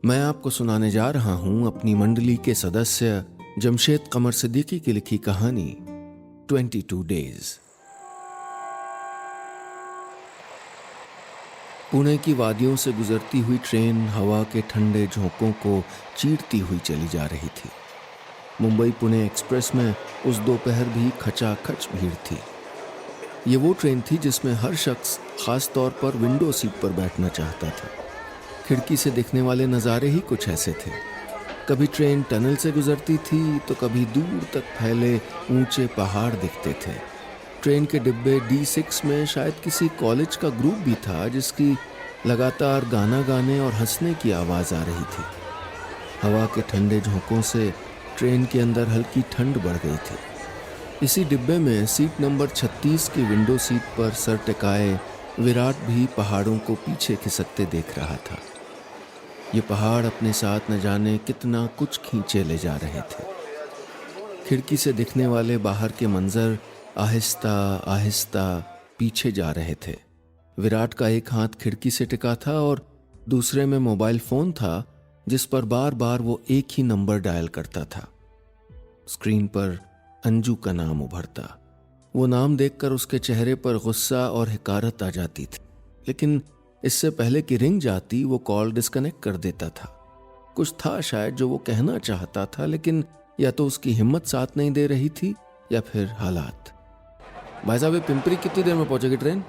मैं आपको सुनाने जा रहा हूं अपनी मंडली के सदस्य जमशेद कमर सिद्दीकी की लिखी कहानी 22 डेज। पुणे की वादियों से गुजरती हुई ट्रेन हवा के ठंडे झोंकों को चीरती हुई चली जा रही थी। मुंबई पुणे एक्सप्रेस में उस दोपहर भी खचाखच भीड़ थी। ये वो ट्रेन थी जिसमें हर शख्स खास तौर पर विंडो सीट पर बैठना चाहता था। खिड़की से दिखने वाले नज़ारे ही कुछ ऐसे थे। कभी ट्रेन टनल से गुजरती थी तो कभी दूर तक फैले ऊंचे पहाड़ दिखते थे। ट्रेन के डिब्बे D6 में शायद किसी कॉलेज का ग्रुप भी था जिसकी लगातार गाना गाने और हंसने की आवाज़ आ रही थी। हवा के ठंडे झोंकों से ट्रेन के अंदर हल्की ठंड बढ़ गई थी। इसी डिब्बे में सीट नंबर 36 की विंडो सीट पर सर टिकाए विराट भी पहाड़ों को पीछे खिसकते देख रहा था। ये पहाड़ अपने साथ न जाने कितना कुछ खींचे ले जा रहे थे। खिड़की से दिखने वाले बाहर के मंजर आहिस्ता आहिस्ता पीछे जा रहे थे। विराट का एक हाथ खिड़की से टिका था और दूसरे में मोबाइल फोन था जिस पर बार बार वो एक ही नंबर डायल करता था। स्क्रीन पर अंजू का नाम उभरता। वो नाम देखकर उसके चेहरे पर गुस्सा और हिकारत आ जाती थी, लेकिन इससे पहले कि रिंग जाती वो कॉल डिस्कनेक्ट कर देता था। कुछ था शायद जो वो कहना चाहता था, लेकिन या तो उसकी हिम्मत साथ नहीं दे रही थी या फिर हालात। भाई साहब, पिंपरी कितनी देर में पहुंचेगी ट्रेन?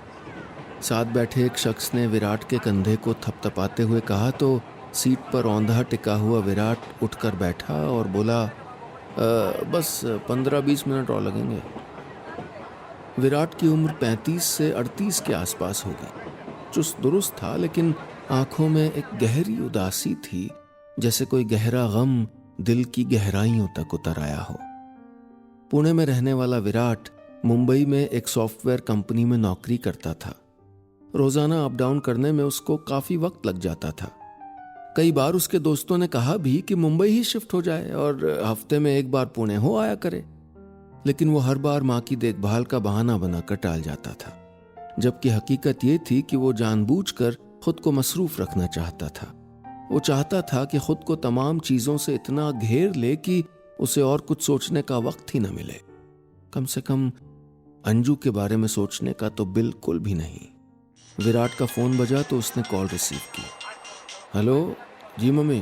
साथ बैठे एक शख्स ने विराट के कंधे को थपथपाते हुए कहा तो सीट पर औंधा टिका हुआ विराट उठकर बैठा और बोला, बस 15-20 मिनट और लगेंगे। विराट की उम्र 35 से 38 के आसपास होगी। चुस्त दुरुस्त था, लेकिन आंखों में एक गहरी उदासी थी, जैसे कोई गहरा गम दिल की गहराइयों तक उतर आया हो। पुणे में रहने वाला विराट मुंबई में एक सॉफ्टवेयर कंपनी में नौकरी करता था। रोजाना अप डाउन करने में उसको काफी वक्त लग जाता था। कई बार उसके दोस्तों ने कहा भी कि मुंबई ही शिफ्ट हो जाए और हफ्ते में एक बार पुणे हो आया करे, लेकिन वो हर बार मां की देखभाल का बहाना बनाकर टाल जाता था, जबकि हकीकत ये थी कि वो जानबूझकर खुद को मसरूफ रखना चाहता था। वो चाहता था कि खुद को तमाम चीजों से इतना घेर ले कि उसे और कुछ सोचने का वक्त ही न मिले। कम से कम अंजू के बारे में सोचने का तो बिल्कुल भी नहीं। विराट का फोन बजा तो उसने कॉल रिसीव की। हेलो जी मम्मी।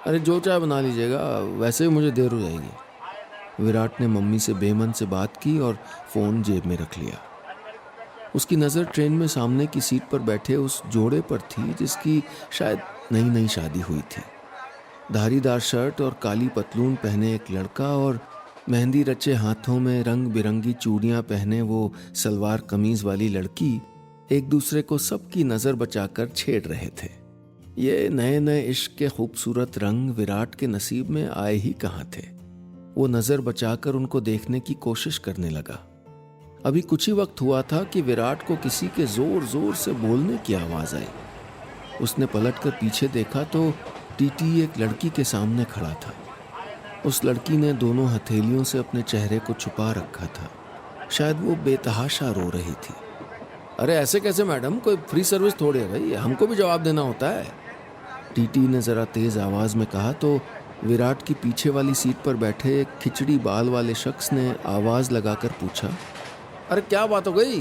अरे जो चाय बना लीजिएगा, वैसे भी मुझे देर हो जाएगी। विराट ने मम्मी से बेमन से बात की और फोन जेब में रख लिया। उसकी नज़र ट्रेन में सामने की सीट पर बैठे उस जोड़े पर थी जिसकी शायद नई नई शादी हुई थी। धारीदार शर्ट और काली पतलून पहने एक लड़का और मेहंदी रचे हाथों में रंग बिरंगी चूड़ियां पहने वो सलवार कमीज वाली लड़की एक दूसरे को सबकी नज़र बचाकर छेड़ रहे थे। ये नए नए इश्क के खूबसूरत रंग विराट के नसीब में आए ही कहाँ थे। वो नज़र बचाकर उनको देखने की कोशिश करने लगा। अभी कुछ ही वक्त हुआ था कि विराट को किसी के जोर जोर से बोलने की आवाज आई। उसने पलटकर पीछे देखा तो टीटी एक लड़की के सामने खड़ा था। उस लड़की ने दोनों हथेलियों से अपने चेहरे को छुपा रखा था। शायद वो बेतहाशा रो रही थी। अरे ऐसे कैसे मैडम, कोई फ्री सर्विस थोड़ी है भाई, हमको भी जवाब देना होता है। टीटी ने जरा तेज आवाज में कहा तो विराट की पीछे वाली सीट पर बैठे एक खिचड़ी बाल वाले शख्स ने आवाज लगाकर पूछा, अरे क्या बात हो गई?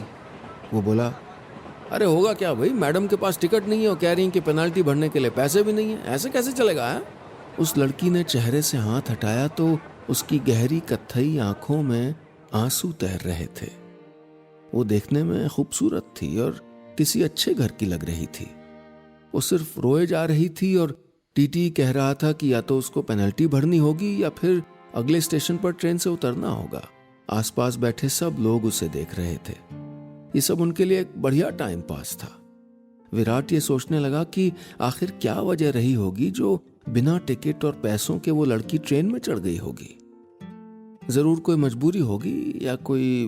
वो बोला, अरे होगा क्या भाई, मैडम के पास टिकट नहीं है और कह रही हैं कि पेनाल्टी भरने के लिए पैसे भी नहीं है, ऐसे कैसे चलेगा है? उस लड़की ने चेहरे से हाथ हटाया तो उसकी गहरी कत्थई आंखों में आंसू तैर रहे थे। वो देखने में खूबसूरत थी और किसी अच्छे घर की लग रही थी। वो सिर्फ रोए जा रही थी और टीटी कह रहा था कि या तो उसको पेनल्टी भरनी होगी या फिर अगले स्टेशन पर ट्रेन से उतरना होगा। आसपास बैठे सब लोग उसे देख रहे थे। ये सब उनके लिए एक बढ़िया टाइम पास था। विराट ये सोचने लगा कि आखिर क्या वजह रही होगी जो बिना टिकट और पैसों के वो लड़की ट्रेन में चढ़ गई होगी। जरूर कोई मजबूरी होगी या कोई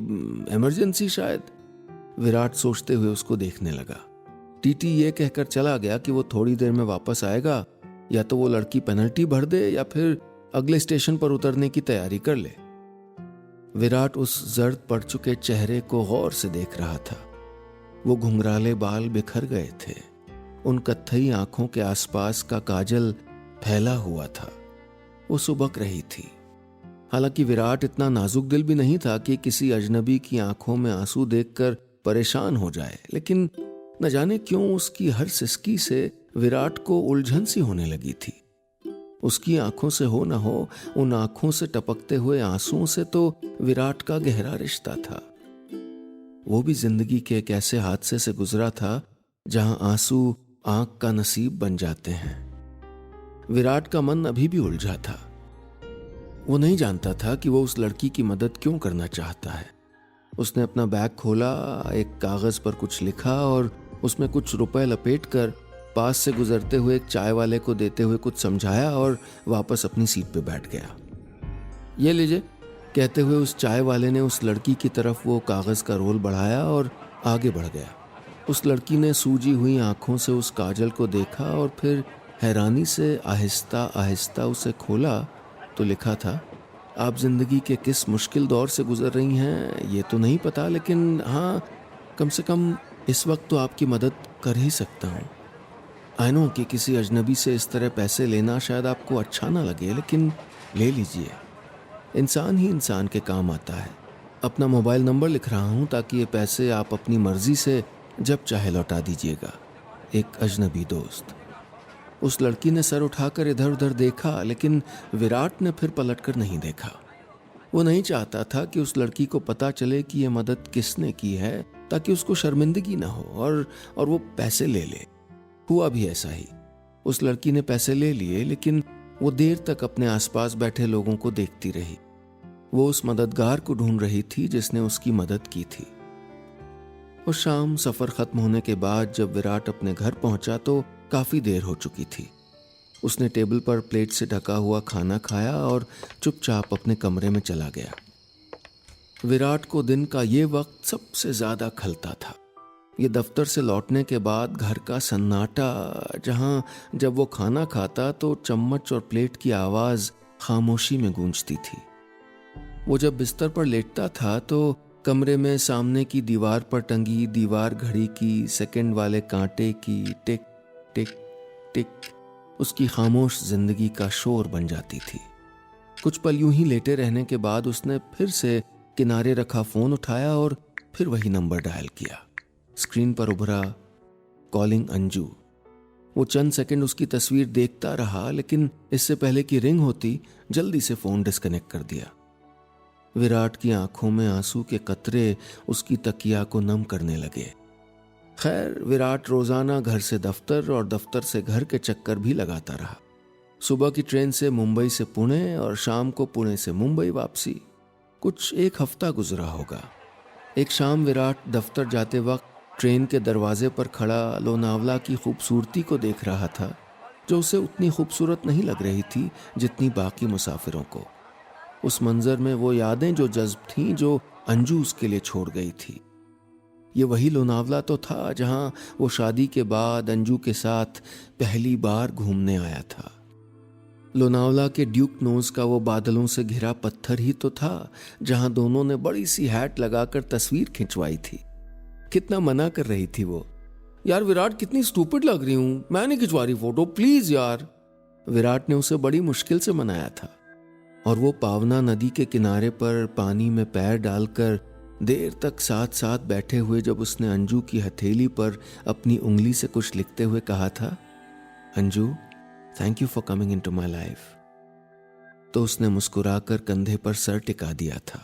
इमरजेंसी शायद। विराट सोचते हुए उसको देखने लगा। टीटी ये कहकर चला गया कि वो थोड़ी देर में वापस आएगा, या तो वो लड़की पेनल्टी भर दे या फिर अगले स्टेशन पर उतरने की तैयारी कर ले। विराट उस जर्द पड़ चुके चेहरे को गौर से देख रहा था। वो घुंघराले बाल बिखर गए थे, उन कत्थई आंखों के आसपास का काजल फैला हुआ था। वो सुबक रही थी। हालांकि विराट इतना नाजुक दिल भी नहीं था कि किसी अजनबी की आंखों में आंसू देखकर परेशान हो जाए, लेकिन न जाने क्यों उसकी हर सिसकी से विराट को उलझन सी होने लगी थी। उसकी आंखों से हो न हो, उन आंखों से टपकते हुए आंसुओं से तो विराट का गहरा रिश्ता था। वो भी जिंदगी के एक ऐसे हादसे से गुजरा था जहां आंसू आंख का नसीब बन जाते हैं। विराट का मन अभी भी उलझा था। वो नहीं जानता था कि वो उस लड़की की मदद क्यों करना चाहता है। उसने अपना बैग खोला, एक कागज पर कुछ लिखा और उसमें कुछ रुपए लपेटकर पास से गुजरते हुए एक चाय वाले को देते हुए कुछ समझाया और वापस अपनी सीट पे बैठ गया। ये लीजिए, कहते हुए उस चाय वाले ने उस लड़की की तरफ वो कागज का रोल बढ़ाया और आगे बढ़ गया। उस लड़की ने सूजी हुई आंखों से उस काजल को देखा और फिर हैरानी से आहिस्ता आहिस्ता उसे खोला तो लिखा था, आप जिंदगी के किस मुश्किल दौर से गुजर रही हैं ये तो नहीं पता, लेकिन हाँ, कम से कम इस वक्त तो आपकी मदद कर ही सकता हूँ। आई नो कि किसी अजनबी से इस तरह पैसे लेना शायद आपको अच्छा ना लगे, लेकिन ले लीजिए। इंसान ही इंसान के काम आता है। अपना मोबाइल नंबर लिख रहा हूँ ताकि ये पैसे आप अपनी मर्जी से जब चाहे लौटा दीजिएगा। एक अजनबी दोस्त। उस लड़की ने सर उठाकर इधर उधर देखा, लेकिन विराट ने फिर पलटकर नहीं देखा। वो नहीं चाहता था कि उस लड़की को पता चले कि ये मदद किसने की है, ताकि उसको शर्मिंदगी ना हो और वो पैसे ले ले। हुआ भी ऐसा ही। उस लड़की ने पैसे ले लिए, लेकिन वो देर तक अपने आसपास बैठे लोगों को देखती रही। वो उस मददगार को ढूंढ रही थी जिसने उसकी मदद की थी। उस शाम सफर खत्म होने के बाद जब विराट अपने घर पहुंचा तो काफी देर हो चुकी थी। उसने टेबल पर प्लेट से ढका हुआ खाना खाया और चुपचाप अपने कमरे में चला गया। विराट को दिन का ये वक्त सबसे ज्यादा खलता था। ये दफ्तर से लौटने के बाद घर का सन्नाटा, जहां जब वो खाना खाता तो चम्मच और प्लेट की आवाज खामोशी में गूंजती थी। वो जब बिस्तर पर लेटता था तो कमरे में सामने की दीवार पर टंगी दीवार घड़ी की सेकंड वाले कांटे की टिक टिक टिक उसकी खामोश जिंदगी का शोर बन जाती थी। कुछ पल यूं ही लेटे रहने के बाद उसने फिर से किनारे रखा फोन उठाया और फिर वही नंबर डायल किया। स्क्रीन पर उभरा कॉलिंग अंजू। वो चंद सेकंड उसकी तस्वीर देखता रहा, लेकिन इससे पहले कि रिंग होती जल्दी से फोन डिस्कनेक्ट कर दिया। विराट की आंखों में आंसू के कतरे उसकी तकिया को नम करने लगे। खैर, विराट रोजाना घर से दफ्तर और दफ्तर से घर के चक्कर भी लगाता रहा। सुबह की ट्रेन से मुंबई से पुणे और शाम को पुणे से मुंबई वापसी। कुछ एक हफ्ता गुजरा होगा। एक शाम विराट दफ्तर जाते वक्त ट्रेन के दरवाजे पर खड़ा लोनावला की खूबसूरती को देख रहा था, जो उसे उतनी खूबसूरत नहीं लग रही थी जितनी बाकी मुसाफिरों को। उस मंजर में वो यादें जो जज्ब थीं जो अंजू उसके लिए छोड़ गई थी। ये वही लोनावला तो था जहां वो शादी के बाद अंजू के साथ पहली बार घूमने आया था। लोनावला के ड्यूक नोज का वो बादलों से घिरा पत्थर ही तो था जहां दोनों ने बड़ी सी हैट लगाकर तस्वीर खिंचवाई थी। कितना मना कर रही थी वो, यार विराट कितनी स्टूपिड लग रही हूं, मैं नहीं खिंचवा रही फोटो, प्लीज यार। विराट ने उसे बड़ी मुश्किल से मनाया था और वो पावना नदी के किनारे पर पानी में पैर डालकर देर तक साथ साथ बैठे हुए जब उसने अंजू की हथेली पर अपनी उंगली से कुछ लिखते हुए कहा था, Anju thank you for coming into my life, तो उसने मुस्कुराकर कंधे पर सर टिका दिया था।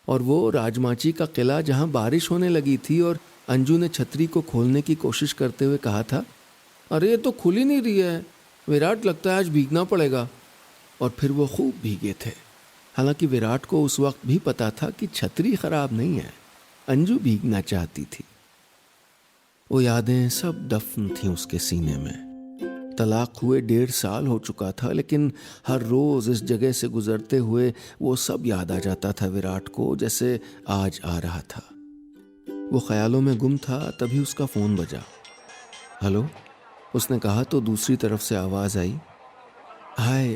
और वो राजमाची का किला जहां बारिश होने लगी थी और अंजू ने छतरी को खोलने की कोशिश करते हुए कहा था, अरे ये तो खुल ही नहीं रही है विराट, लगता है आज भीगना पड़ेगा। और फिर वो खूब भीगे थे। हालांकि विराट को उस वक्त भी पता था कि छतरी खराब नहीं है, अंजू भीगना चाहती थी। वो यादें सब दफन थीं उसके सीने में। तलाक हुए 1.5 साल हो चुका था, लेकिन हर रोज इस जगह से गुजरते हुए वो सब याद आ जाता था विराट को, जैसे आज आ रहा था। वो ख्यालों में गुम था, तभी उसका फोन बजा। हेलो, उसने कहा तो दूसरी तरफ से आवाज आई, हाय,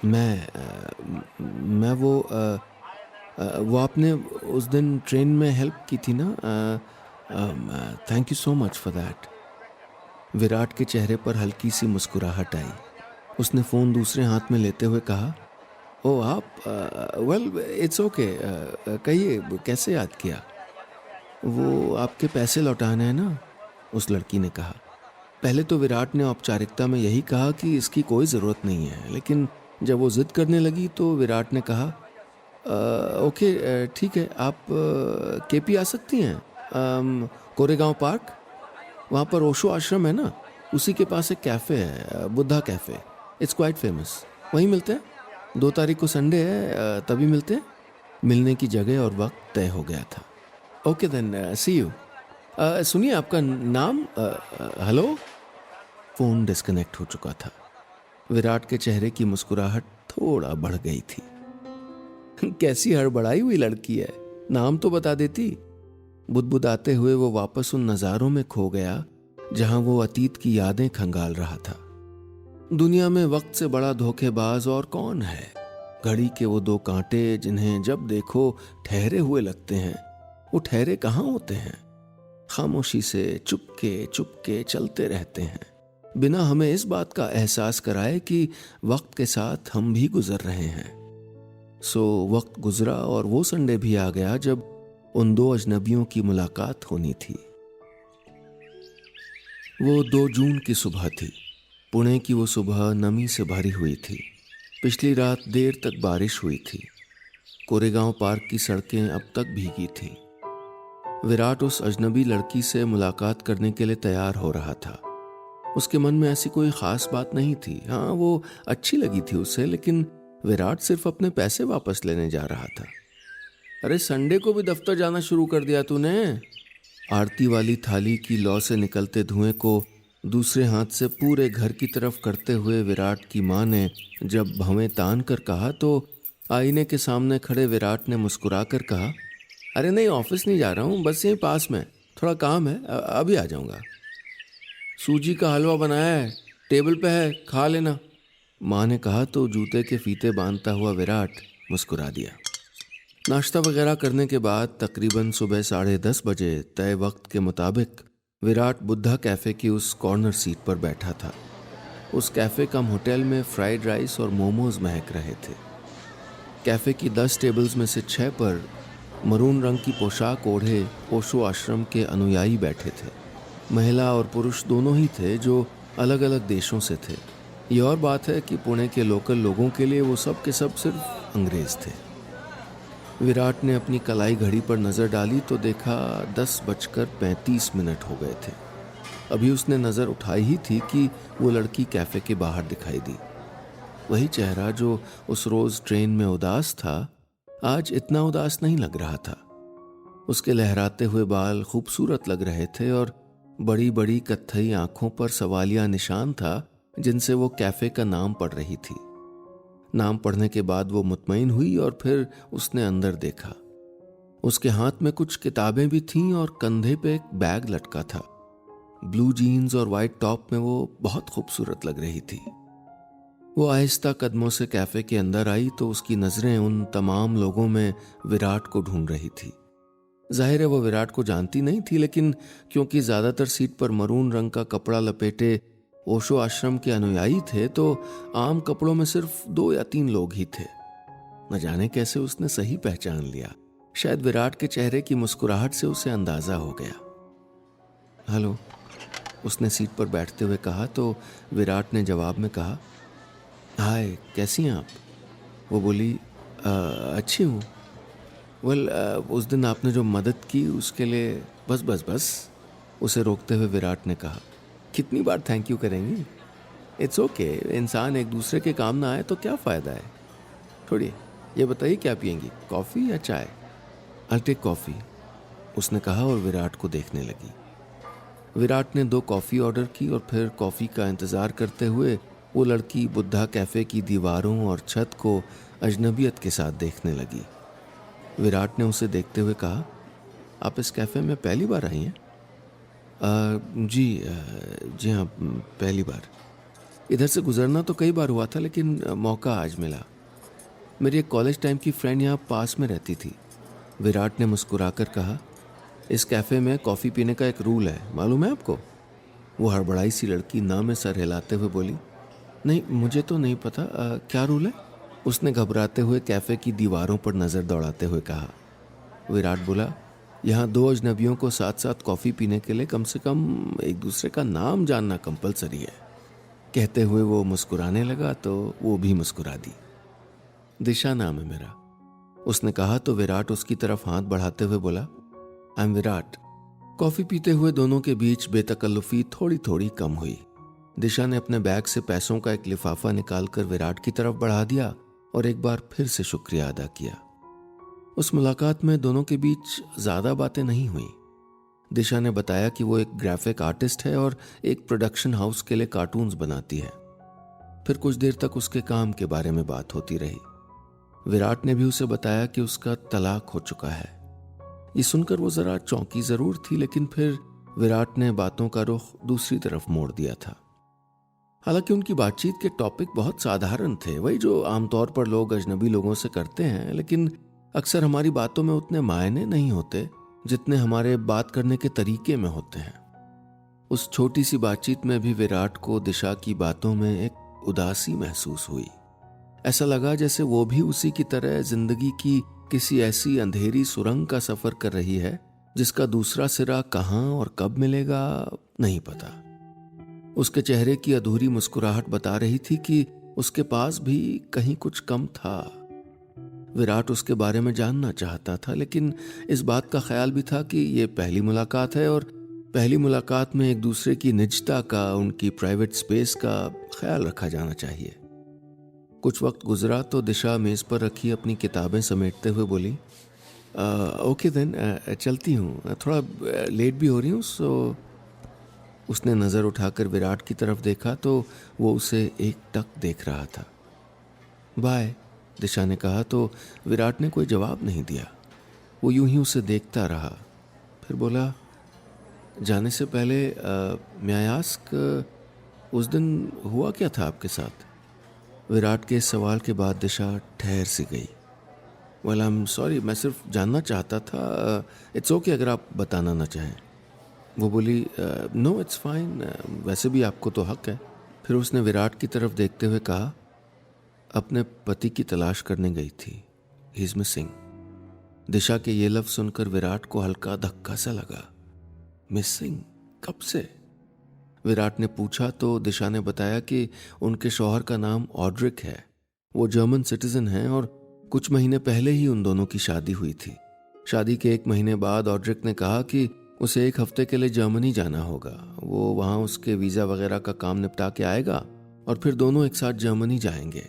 मैं वो आपने उस दिन ट्रेन में हेल्प की थी ना, thank you so much for that. Virat के चेहरे पर हल्की सी मुस्कुराहट आई। उसने फ़ोन दूसरे हाथ में लेते हुए कहा, ओ आप, वेल इट्स ओके, कहिए कैसे याद किया? वो आपके पैसे लौटाने हैं ना, उस लड़की ने कहा। पहले तो विराट ने औपचारिकता में यही कहा कि इसकी कोई ज़रूरत नहीं है, लेकिन जब वो ज़िद करने लगी तो विराट ने कहा, ओके ठीक है, आप केपी आ सकती हैं, कोरेगांव पार्क, वहाँ पर ओशो आश्रम है ना, उसी के पास एक कैफ़े है, Buddha cafe, it's quite famous, वहीं मिलते हैं। 2 तारीख को संडे है, तभी मिलते हैं। मिलने की जगह और वक्त तय हो गया था। Okay then, see you. सुनिए आपका नाम? हेलो। फ़ोन डिस्कनेक्ट हो चुका था। विराट के चेहरे की मुस्कुराहट थोड़ा बढ़ गई थी। कैसी हड़बड़ाई हुई लड़की है, नाम तो बता देती। बुदबुदाते हुए वो वापस उन नज़ारों में खो गया जहां वो अतीत की यादें खंगाल रहा था। दुनिया में वक्त से बड़ा धोखेबाज और कौन है? घड़ी के वो 2 कांटे जिन्हें जब देखो ठहरे हुए लगते हैं, वो ठहरे कहाँ होते हैं? खामोशी से चुपके चुपके चलते रहते हैं, बिना हमें इस बात का एहसास कराए कि वक्त के साथ हम भी गुजर रहे हैं। सो वक्त गुजरा और वो संडे भी आ गया जब उन 2 अजनबियों की मुलाकात होनी थी। वो 2 जून की सुबह थी। पुणे की वो सुबह नमी से भरी हुई थी। पिछली रात देर तक बारिश हुई थी। कोरेगांव पार्क की सड़कें अब तक भीगी थीं। विराट उस अजनबी लड़की से मुलाकात करने के लिए तैयार हो रहा था। उसके मन में ऐसी कोई खास बात नहीं थी। हाँ, वो अच्छी लगी थी उसे, लेकिन विराट सिर्फ अपने पैसे वापस लेने जा रहा था। अरे संडे को भी दफ्तर जाना शुरू कर दिया तूने? आरती वाली थाली की लौ से निकलते धुएं को दूसरे हाथ से पूरे घर की तरफ करते हुए विराट की माँ ने जब भवें तान कर कहा तो आईने के सामने खड़े विराट ने मुस्कुरा कर कहा, अरे नहीं, ऑफिस नहीं जा रहा हूँ, बस यहीं पास में थोड़ा काम है, अभी आ जाऊँगा। सूजी का हलवा बनाया है, टेबल पे है, खा लेना, माँ ने कहा तो जूते के फीते बांधता हुआ विराट मुस्कुरा दिया। नाश्ता वगैरह करने के बाद तकरीबन सुबह 10:30 बजे तय वक्त के मुताबिक विराट बुद्धा कैफ़े की उस कॉर्नर सीट पर बैठा था। उस कैफ़े कम होटल में फ्राइड राइस और मोमोज महक रहे थे। कैफ़े की 10 टेबल्स में से 6 पर मरून रंग की पोशाक ओढ़े ओशो आश्रम के अनुयायी बैठे थे। महिला और पुरुष दोनों ही थे, जो अलग अलग देशों से थे। ये और बात है कि पुणे के लोकल लोगों के लिए वो सब के सब सिर्फ अंग्रेज थे। विराट ने अपनी कलाई घड़ी पर नज़र डाली तो देखा 10:35 हो गए थे। अभी उसने नज़र उठाई ही थी कि वो लड़की कैफ़े के बाहर दिखाई दी। वही चेहरा जो उस रोज़ ट्रेन में उदास था, आज इतना उदास नहीं लग रहा था। उसके लहराते हुए बाल खूबसूरत लग रहे थे और बड़ी बड़ी कत्थई आंखों पर सवालिया निशान था जिनसे वो कैफ़े का नाम पढ़ रही थी। नाम पढ़ने के बाद वो मुतमईन हुई और फिर उसने अंदर देखा। उसके हाथ में कुछ किताबें भी थीं और कंधे पे एक बैग लटका था। ब्लू जीन्स और वाइट टॉप में वो बहुत खूबसूरत लग रही थी। वो आहिस्ता कदमों से कैफ़े के अंदर आई तो उसकी नज़रें उन तमाम लोगों में विराट को ढूंढ रही थी। जाहिर है वो विराट को जानती नहीं थी, लेकिन क्योंकि ज़्यादातर सीट पर मरून रंग का कपड़ा लपेटे ओशो आश्रम के अनुयायी थे तो आम कपड़ों में सिर्फ 2 या 3 लोग ही थे। न जाने कैसे उसने सही पहचान लिया। शायद विराट के चेहरे की मुस्कुराहट से उसे अंदाजा हो गया। हेलो, उसने सीट पर बैठते हुए कहा तो विराट ने जवाब में कहा, हाय, कैसी हैं आप? वो बोली, अच्छी हूँ। वेल, उस दिन आपने जो मदद की उसके लिए बस उसे रोकते हुए विराट ने कहा, कितनी बार थैंक यू करेंगी? इट्स ओके, इंसान एक दूसरे के काम ना आए तो क्या फ़ायदा है। छोड़िए, ये बताइए क्या पियेंगी, कॉफ़ी या चाय? आई टेक कॉफ़ी, उसने कहा और विराट को देखने लगी। विराट ने 2 कॉफ़ी ऑर्डर की और फिर कॉफ़ी का इंतज़ार करते हुए वो लड़की बुद्धा कैफ़े की दीवारों और छत को अजनबियत के साथ देखने लगी। विराट ने उसे देखते हुए कहा, आप इस कैफ़े में पहली बार आई हैं? जी हाँ, पहली बार। इधर से गुजरना तो कई बार हुआ था, लेकिन मौका आज मिला। मेरी एक कॉलेज टाइम की फ्रेंड यहाँ पास में रहती थी। विराट ने मुस्कुराकर कहा, इस कैफ़े में कॉफ़ी पीने का एक रूल है, मालूम है आपको? वो हड़बड़ाई सी लड़की ना में सर हिलाते हुए बोली, नहीं मुझे तो नहीं पता, क्या रूल है? उसने घबराते हुए कैफ़े की दीवारों पर नज़र दौड़ाते हुए कहा। विराट बोला, यहाँ दो अजनबियों को साथ साथ कॉफ़ी पीने के लिए कम से कम एक दूसरे का नाम जानना कंपलसरी है। कहते हुए वो मुस्कुराने लगा तो वो भी मुस्कुरा दी। दिशा नाम है मेरा, उसने कहा तो विराट उसकी तरफ हाथ बढ़ाते हुए बोला, आई एम विराट। कॉफ़ी पीते हुए दोनों के बीच बेतकल्लुफी थोड़ी थोड़ी कम हुई। दिशा ने अपने बैग से पैसों का एक लिफाफा निकालकर विराट की तरफ बढ़ा दिया और एक बार फिर से शुक्रिया अदा किया। उस मुलाकात में दोनों के बीच ज़्यादा बातें नहीं हुई। दिशा ने बताया कि वो एक ग्राफिक आर्टिस्ट है और एक प्रोडक्शन हाउस के लिए कार्टून्स बनाती है। फिर कुछ देर तक उसके काम के बारे में बात होती रही। विराट ने भी उसे बताया कि उसका तलाक हो चुका है। ये सुनकर वो ज़रा चौंकी ज़रूर थी, लेकिन फिर विराट ने बातों का रुख दूसरी तरफ मोड़ दिया था। हालांकि उनकी बातचीत के टॉपिक बहुत साधारण थे, वही जो आमतौर पर लोग अजनबी लोगों से करते हैं, लेकिन अक्सर हमारी बातों में उतने मायने नहीं होते जितने हमारे बात करने के तरीके में होते हैं। उस छोटी सी बातचीत में भी विराट को दिशा की बातों में एक उदासी महसूस हुई। ऐसा लगा जैसे वो भी उसी की तरह जिंदगी की किसी ऐसी अंधेरी सुरंग का सफर कर रही है जिसका दूसरा सिरा कहाँ और कब मिलेगा नहीं पता। उसके चेहरे की अधूरी मुस्कुराहट बता रही थी कि उसके पास भी कहीं कुछ कम था। विराट उसके बारे में जानना चाहता था, लेकिन इस बात का ख्याल भी था कि ये पहली मुलाकात है और पहली मुलाकात में एक दूसरे की निजता का, उनकी प्राइवेट स्पेस का ख्याल रखा जाना चाहिए। कुछ वक्त गुजरा तो दिशा मेज़ पर रखी अपनी किताबें समेटते हुए बोली, ओके देन, चलती हूँ, थोड़ा लेट भी हो रही हूँ। सो उसने नज़र उठाकर विराट की तरफ देखा तो वो उसे एक टक देख रहा था। बाय, दिशा ने कहा तो विराट ने कोई जवाब नहीं दिया। वो यूं ही उसे देखता रहा। फिर बोला, जाने से पहले मैं आई आस्क, उस दिन हुआ क्या था आपके साथ? विराट के इस सवाल के बाद दिशा ठहर सी गई। वेल आई एम सॉरी, मैं सिर्फ जानना चाहता था, इट्स ओके अगर आप बताना ना चाहें। वो बोली, नो इट्स फाइन, वैसे भी आपको तो हक है। फिर उसने विराट की तरफ देखते हुए कहा, अपने पति की तलाश करने गई थी, ही इज मिसिंग। दिशा के ये लफ्ज सुनकर विराट को हल्का धक्का सा लगा। मिसिंग? कब से? विराट ने पूछा तो दिशा ने बताया कि उनके शौहर का नाम ऑड्रिक है। वो जर्मन सिटीजन हैं और कुछ महीने पहले ही उन दोनों की शादी हुई थी। शादी के 1 महीने बाद ऑड्रिक ने कहा कि उसे 1 हफ्ते के लिए जर्मनी जाना होगा। वो वहाँ उसके वीज़ा वगैरह का काम निपटा के आएगा और फिर दोनों एक साथ जर्मनी जाएंगे।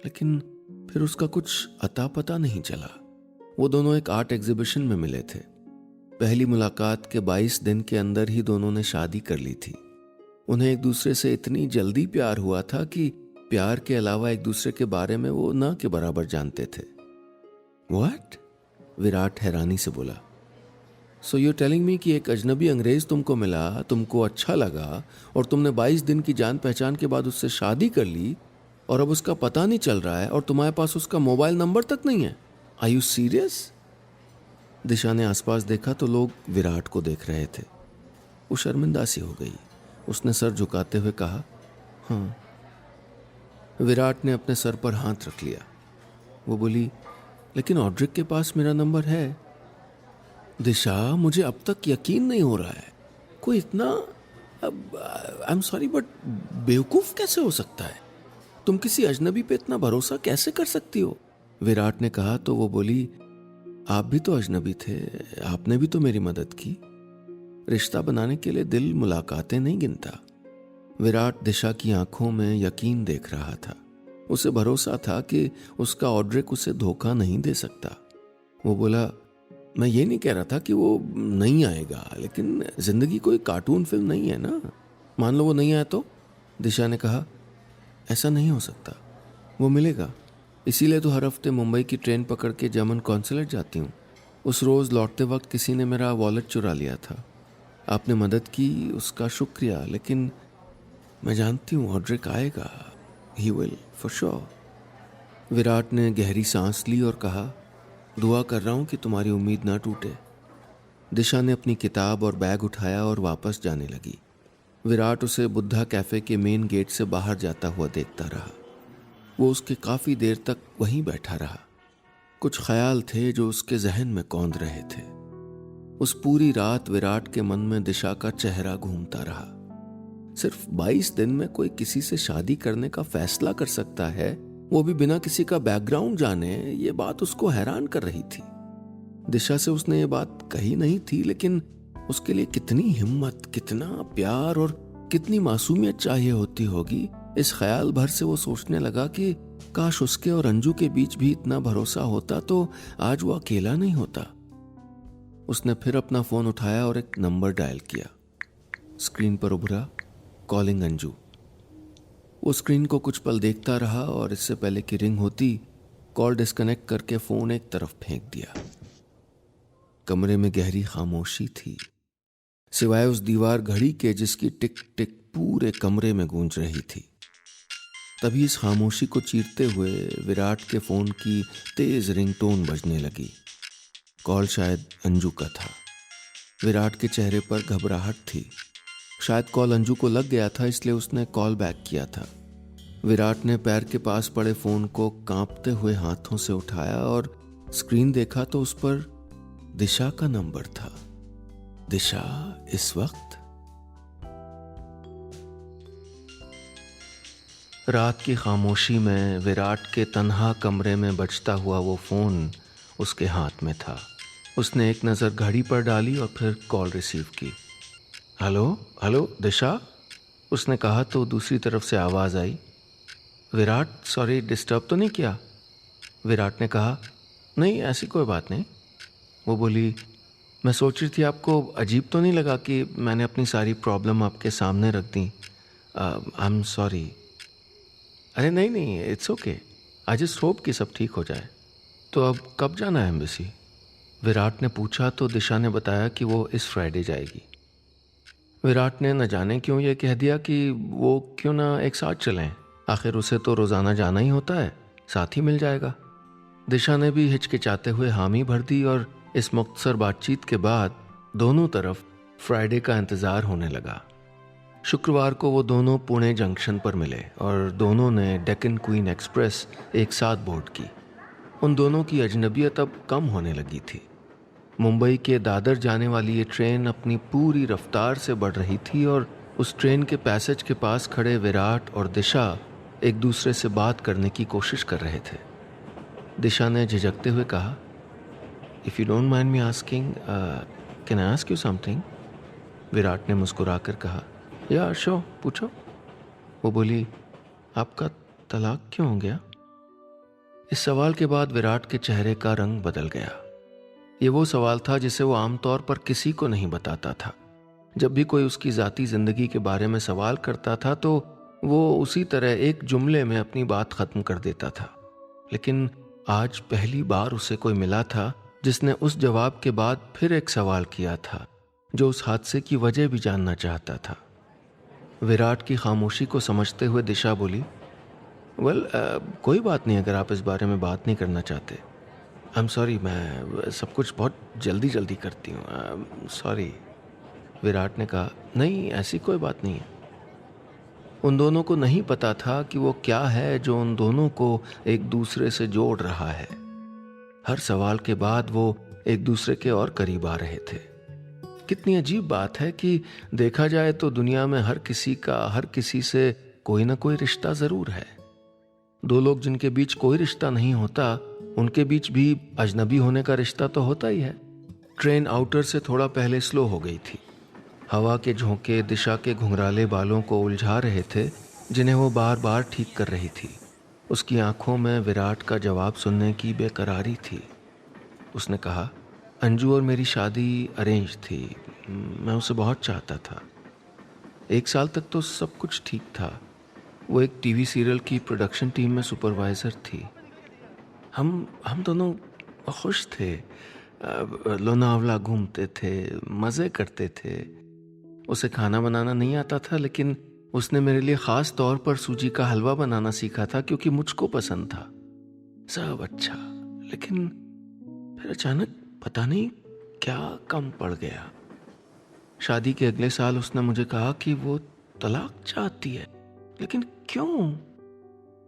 लेकिन फिर उसका कुछ अता पता नहीं चला। वो दोनों एक आर्ट एग्जीबिशन में मिले थे। पहली मुलाकात के 22 दिन के अंदर ही दोनों ने शादी कर ली थी। उन्हें एक दूसरे से इतनी जल्दी प्यार हुआ था कि प्यार के अलावा एक दूसरे के बारे में वो ना के बराबर जानते थे। व्हाट? विराट हैरानी से बोला, सो यू टेलिंग मी कि एक अजनबी अंग्रेज तुमको मिला, तुमको अच्छा लगा और तुमने 22 दिन की जान पहचान के बाद उससे शादी कर ली और अब उसका पता नहीं चल रहा है और तुम्हारे पास उसका मोबाइल नंबर तक नहीं है? Are you serious? दिशा ने आसपास देखा तो लोग विराट को देख रहे थे। वो शर्मिंदा सी हो गई। उसने सर झुकाते हुए कहा, हाँ। विराट ने अपने सर पर हाथ रख लिया। वो बोली, लेकिन ऑड्रिक के पास मेरा नंबर है। दिशा, मुझे अब तक यकीन नहीं हो रहा है, कोई इतना, आई एम सॉरी बट बेवकूफ़ कैसे हो सकता है? तुम किसी अजनबी पे इतना भरोसा कैसे कर सकती हो? विराट ने कहा तो वो बोली, आप भी तो अजनबी थे, आपने भी तो मेरी मदद की। रिश्ता बनाने के लिए दिल मुलाकातें नहीं गिनता। विराट दिशा की आंखों में यकीन देख रहा था। उसे भरोसा था कि उसका ऑड्रिक उसे धोखा नहीं दे सकता। वो बोला, मैं ये नहीं कह रहा था कि वो नहीं आएगा, लेकिन जिंदगी कोई कार्टून फिल्म नहीं है ना। मान लो वो नहीं आया तो? दिशा ने कहा, ऐसा नहीं हो सकता, वो मिलेगा। इसीलिए तो हर हफ्ते मुंबई की ट्रेन पकड़ के जर्मन कॉन्सुलेट जाती हूँ। उस रोज़ लौटते वक्त किसी ने मेरा वॉलेट चुरा लिया था। आपने मदद की, उसका शुक्रिया, लेकिन मैं जानती हूँ ऑड्रिक आएगा, he will for sure. Virat ने गहरी सांस ली और कहा, दुआ कर रहा हूँ कि तुम्हारी उम्मीद ना टूटे। दिशा ने अपनी किताब और बैग उठाया और वापस जाने लगी। विराट उसे बुद्धा कैफे के मेन गेट से बाहर जाता हुआ देखता रहा। वो उसके काफी देर तक वहीं बैठा रहा। कुछ ख्याल थे जो उसके जहन में कौंध रहे थे। उस पूरी रात विराट के मन में दिशा का चेहरा घूमता रहा। सिर्फ 22 दिन में कोई किसी से शादी करने का फैसला कर सकता है, वो भी बिना किसी का बैकग्राउंड जाने। ये बात उसको हैरान कर रही थी। दिशा से उसने ये बात कही नहीं थी, लेकिन उसके लिए कितनी हिम्मत, कितना प्यार और कितनी मासूमियत चाहिए होती होगी। इस ख्याल भर से वो सोचने लगा कि काश उसके और अंजू के बीच भी इतना भरोसा होता तो आज वो अकेला नहीं होता। उसने फिर अपना फोन उठाया और एक नंबर डायल किया। स्क्रीन पर उभरा कॉलिंग अंजू। वो स्क्रीन को कुछ पल देखता रहा और इससे पहले कि रिंग होती कॉल डिस्कनेक्ट करके फोन एक तरफ फेंक दिया। कमरे में गहरी खामोशी थी, सिवाय उस दीवार घड़ी के जिसकी टिक टिक पूरे कमरे में गूंज रही थी। तभी इस खामोशी को चीरते हुए विराट के फोन की तेज रिंगटोन बजने लगी। कॉल शायद अंजू का था। विराट के चेहरे पर घबराहट थी। शायद कॉल अंजू को लग गया था, इसलिए उसने कॉल बैक किया था। विराट ने पैर के पास पड़े फोन को कांपते हुए हाथों से उठाया और स्क्रीन देखा तो उस पर दिशा का नंबर था। दिशा इस वक्त। रात की खामोशी में विराट के तन्हा कमरे में बजता हुआ वो फोन उसके हाथ में था। उसने एक नज़र घड़ी पर डाली और फिर कॉल रिसीव की। हेलो हेलो दिशा, उसने कहा तो दूसरी तरफ से आवाज़ आई। विराट, सॉरी डिस्टर्ब तो नहीं किया? विराट ने कहा, नहीं ऐसी कोई बात नहीं। वो बोली, मैं सोच रही थी आपको अजीब तो नहीं लगा कि मैंने अपनी सारी प्रॉब्लम आपके सामने रख दी? I am sorry. अरे नहीं नहीं, it's okay. I just hope कि सब ठीक हो जाए। तो अब कब जाना है एम्बेसी? विराट ने पूछा तो दिशा ने बताया कि वो इस फ्राइडे जाएगी। विराट ने न जाने क्यों ये कह दिया कि वो क्यों ना एक साथ चलें, आखिर उसे तो रोज़ाना जाना ही होता है, साथ ही मिल जाएगा। दिशा ने भी हिचकिचाते हुए हामी भर दी और इस मुख्तसर बातचीत के बाद दोनों तरफ फ्राइडे का इंतज़ार होने लगा। शुक्रवार को वो दोनों पुणे जंक्शन पर मिले और दोनों ने डेक्कन क्वीन एक्सप्रेस एक साथ बोर्ड की। उन दोनों की अजनबियत अब कम होने लगी थी। मुंबई के दादर जाने वाली ये ट्रेन अपनी पूरी रफ्तार से बढ़ रही थी और उस ट्रेन के पैसेज के पास खड़े विराट और दिशा एक दूसरे से बात करने की कोशिश कर रहे थे। दिशा ने झिझकते हुए कहा, if you don't mind me asking, can I ask you something? Virat ने मुस्कुराकर कहा, या श्योर, पूछो। वो बोली, आपका तलाक क्यों हो गया? इस सवाल के बाद विराट के चेहरे का रंग बदल गया। ये वो सवाल था जिसे वो आमतौर पर किसी को नहीं बताता था। जब भी कोई उसकी ज़ाती ज़िंदगी के बारे में सवाल करता था तो वो उसी तरह एक जुमले में अपनी बात ख़त्म कर देता था। लेकिन आज पहली बार उसे कोई मिला था जिसने उस जवाब के बाद फिर एक सवाल किया था, जो उस हादसे की वजह भी जानना चाहता था। विराट की खामोशी को समझते हुए दिशा बोली, वेल, कोई बात नहीं अगर आप इस बारे में बात नहीं करना चाहते। आई एम सॉरी, मैं सब कुछ बहुत जल्दी जल्दी करती हूँ, सॉरी। विराट ने कहा, नहीं ऐसी कोई बात नहीं है। उन दोनों को नहीं पता था कि वो क्या है जो उन दोनों को एक दूसरे से जोड़ रहा है। हर सवाल के बाद वो एक दूसरे के और करीब आ रहे थे। कितनी अजीब बात है कि देखा जाए तो दुनिया में हर किसी का हर किसी से कोई ना कोई रिश्ता जरूर है। दो लोग जिनके बीच कोई रिश्ता नहीं होता, उनके बीच भी अजनबी होने का रिश्ता तो होता ही है। ट्रेन आउटर से थोड़ा पहले स्लो हो गई थी। हवा के झोंके दिशा के घुंघराले बालों को उलझा रहे थे, जिन्हें वो बार बार ठीक कर रही थी। उसकी आंखों में विराट का जवाब सुनने की बेकरारी थी। उसने कहा, अंजू और मेरी शादी अरेंज थी। मैं उसे बहुत चाहता था। 1 साल तक तो सब कुछ ठीक था। वो एक टीवी सीरियल की प्रोडक्शन टीम में सुपरवाइज़र थी। हम दोनों खुश थे, लोनावला घूमते थे, मज़े करते थे। उसे खाना बनाना नहीं आता था, लेकिन उसने मेरे लिए ख़ास तौर पर सूजी का हलवा बनाना सीखा था क्योंकि मुझको पसंद था। सब अच्छा, लेकिन फिर अचानक पता नहीं क्या कम पड़ गया। शादी के अगले साल उसने मुझे कहा कि वो तलाक चाहती है, लेकिन क्यों?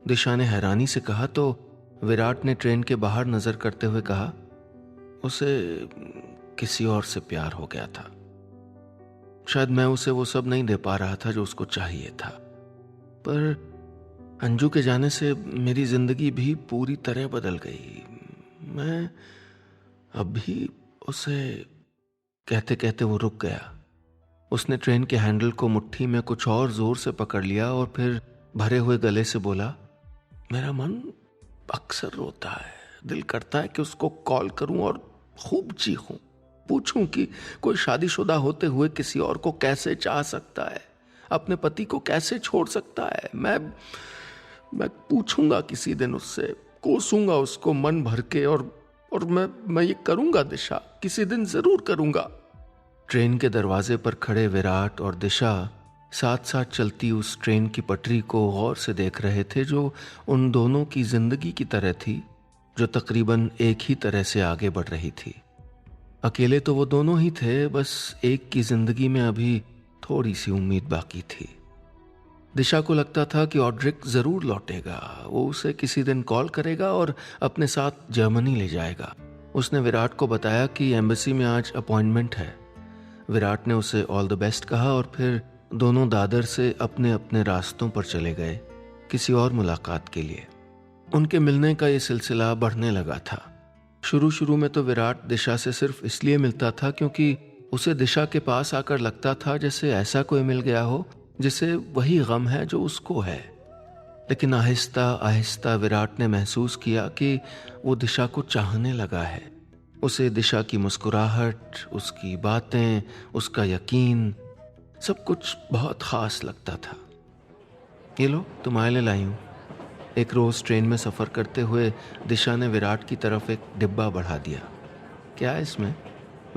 दिशा ने हैरानी से कहा तो विराट ने ट्रेन के बाहर नजर करते हुए कहा, उसे किसी और से प्यार हो गया था। शायद मैं उसे वो सब नहीं दे पा रहा था जो उसको चाहिए था, पर अंजू के जाने से मेरी जिंदगी भी पूरी तरह बदल गई। मैं अभी उसे कहते कहते वो रुक गया। उसने ट्रेन के हैंडल को मुट्ठी में कुछ और जोर से पकड़ लिया और फिर भरे हुए गले से बोला, मेरा मन अक्सर रोता है। दिल करता है कि उसको कॉल करूं और खूब चीखूं, पूछूं कि कोई शादीशुदा होते हुए किसी और को कैसे चाह सकता है, अपने पति को कैसे छोड़ सकता है। मैं पूछूंगा किसी दिन उससे, कोसूंगा उसको मन भर के, और मैं ये करूंगा दिशा, किसी दिन जरूर करूंगा। ट्रेन के दरवाजे पर खड़े विराट और दिशा साथ साथ चलती उस ट्रेन की पटरी को गौर से देख रहे थे, जो उन दोनों की जिंदगी की तरह थी, जो तकरीबन एक ही तरह से आगे बढ़ रही थी। अकेले तो वो दोनों ही थे, बस एक की जिंदगी में अभी थोड़ी सी उम्मीद बाकी थी। दिशा को लगता था कि ऑड्रिक जरूर लौटेगा, वो उसे किसी दिन कॉल करेगा और अपने साथ जर्मनी ले जाएगा। उसने विराट को बताया कि एम्बेसी में आज अपॉइंटमेंट है। विराट ने उसे ऑल द बेस्ट कहा और फिर दोनों दादर से अपने अपने रास्तों पर चले गए किसी और मुलाकात के लिए। उनके मिलने का ये सिलसिला बढ़ने लगा था। शुरू शुरू में तो विराट दिशा से सिर्फ इसलिए मिलता था क्योंकि उसे दिशा के पास आकर लगता था जैसे ऐसा कोई मिल गया हो जिसे वही गम है जो उसको है। लेकिन आहिस्ता आहिस्ता विराट ने महसूस किया कि वो दिशा को चाहने लगा है। उसे दिशा की मुस्कुराहट, उसकी बातें, उसका यकीन, सब कुछ बहुत खास लगता था। ये लो, तुम्हारे लिए लाई हूँ। एक रोज ट्रेन में सफ़र करते हुए दिशा ने विराट की तरफ एक डिब्बा बढ़ा दिया। क्या है इसमें?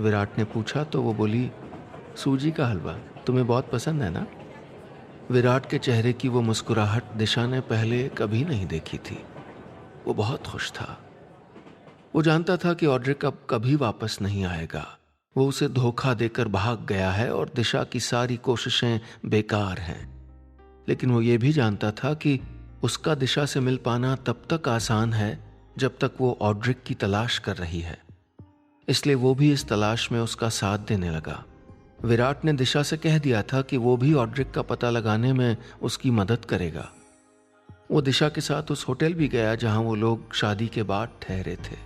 विराट ने पूछा तो वो बोली, सूजी का हलवा, तुम्हें बहुत पसंद है ना? विराट के चेहरे की वो मुस्कुराहट दिशा ने पहले कभी नहीं देखी थी। वो बहुत खुश था। वो जानता था कि ऑड्रिक अब कभी वापस नहीं आएगा। वो उसे धोखा देकर भाग गया है और दिशा की सारी कोशिशें बेकार हैं। लेकिन वो ये भी जानता था कि उसका दिशा से मिल पाना तब तक आसान है जब तक वो ऑड्रिक की तलाश कर रही है। इसलिए वो भी इस तलाश में उसका साथ देने लगा। विराट ने दिशा से कह दिया था कि वो भी ऑड्रिक का पता लगाने में उसकी मदद करेगा। वो दिशा के साथ उस होटल भी गया जहां वो लोग शादी के बाद ठहरे थे।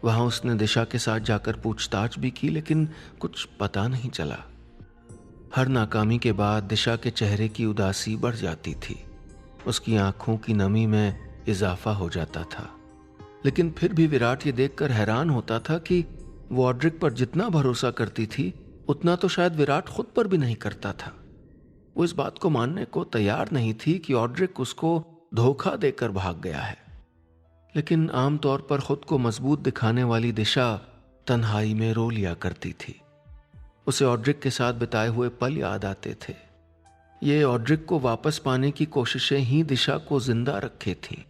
वहां उसने दिशा के साथ जाकर पूछताछ भी की, लेकिन कुछ पता नहीं चला। हर नाकामी के बाद दिशा के चेहरे की उदासी बढ़ जाती थी, उसकी आंखों की नमी में इजाफा हो जाता था। लेकिन फिर भी विराट ये देखकर हैरान होता था कि वो ऑड्रिक पर जितना भरोसा करती थी उतना तो शायद विराट खुद पर भी नहीं करता था। वो इस बात को मानने को तैयार नहीं थी कि ऑड्रिक उसको धोखा देकर भाग गया है। लेकिन आमतौर पर खुद को मजबूत दिखाने वाली दिशा तन्हाई में रो लिया करती थी। उसे ऑड्रिक के साथ बिताए हुए पल याद आते थे। ये ऑड्रिक को वापस पाने की कोशिशें ही दिशा को जिंदा रखे थीं।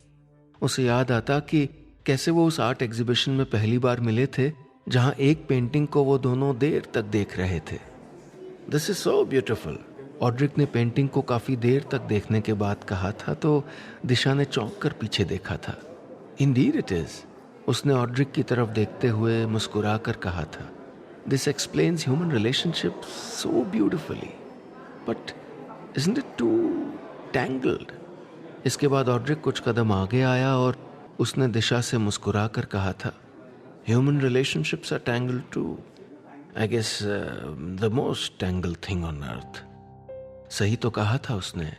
उसे याद आता कि कैसे वो उस आर्ट एग्जीबिशन में पहली बार मिले थे जहां एक पेंटिंग को वो दोनों देर तक देख रहे थे। दिस इज सो ब्यूटिफुल, ऑड्रिक ने पेंटिंग को काफी देर तक देखने के बाद कहा था तो दिशा ने चौंक कर पीछे देखा था। इंडीड इट इज, उसने ऑड्रिक की तरफ देखते हुए मुस्कुरा कर कहा था। This explains human relationship so beautifully, but isn't it too tangled? इसके बाद ऑड्रिक कुछ कदम आगे आया और उसने दिशा से मुस्कुरा कर कहा था, Human relationships are tangled too. I guess the most tangled thing on earth. सही तो कहा था उसने।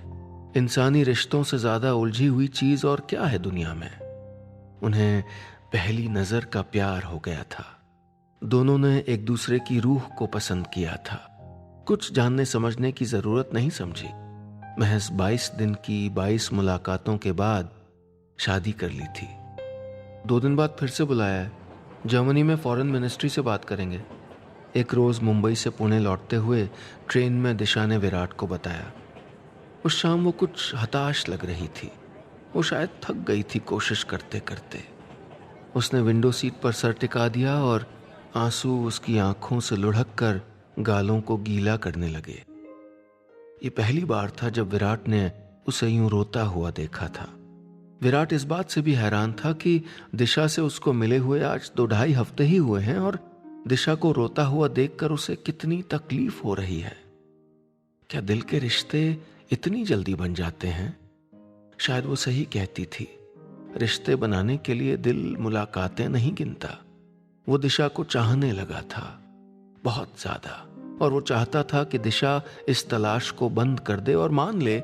इंसानी रिश्तों से ज्यादा उलझी हुई चीज और क्या है दुनिया में। उन्हें पहली नजर का प्यार हो गया था। दोनों ने एक दूसरे की रूह को पसंद किया था। कुछ जानने समझने की जरूरत नहीं समझी। महज 22 दिन की 22 मुलाकातों के बाद शादी कर ली थी। 2 दिन बाद फिर से बुलाया है। जर्मनी में फॉरेन मिनिस्ट्री से बात करेंगे। एक रोज मुंबई से पुणे लौटते हुए ट्रेन में दिशा ने विराट को बताया। उस शाम वो कुछ हताश लग रही थी। वो शायद थक गई थी कोशिश करते करते। उसने विंडो सीट पर सर टिका दिया और आंसू उसकी आंखों से लुढ़क कर गालों को गीला करने लगे। ये पहली बार था जब विराट ने उसे यूं रोता हुआ देखा था। विराट इस बात से भी हैरान था कि दिशा से उसको मिले हुए आज 2-2.5 हफ्ते ही हुए हैं और दिशा को रोता हुआ देखकर उसे कितनी तकलीफ हो रही है। क्या दिल के रिश्ते इतनी जल्दी बन जाते हैं? शायद वो सही कहती थी। रिश्ते बनाने के लिए दिल मुलाकातें नहीं गिनता। वो दिशा को चाहने लगा था, बहुत ज्यादा, और वो चाहता था कि दिशा इस तलाश को बंद कर दे और मान ले